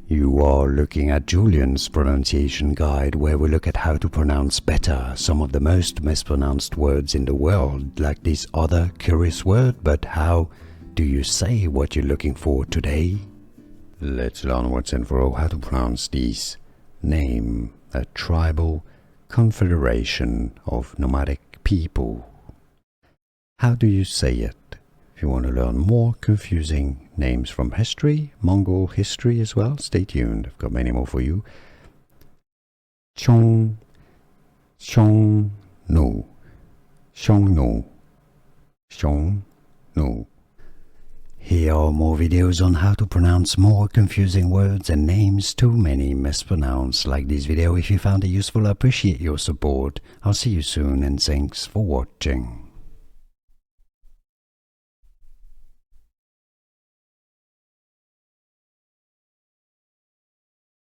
You are looking at Julian's pronunciation guide, where we look at how to pronounce better some of the most mispronounced words in the world, like this other curious word. But how do you say what you're looking for today? Let's learn once and for all how to pronounce this name, a tribal confederation of nomadic people. How do you say it? If you want to learn more confusing names from history, Mongol history as well, stay tuned. I've got many more for you. Xiongnu, Xiongnu, Xiongnu. Here are more videos on how to pronounce more confusing words and names too many mispronounced. Like this video if you found it useful. I appreciate your support. I'll see you soon and thanks for watching.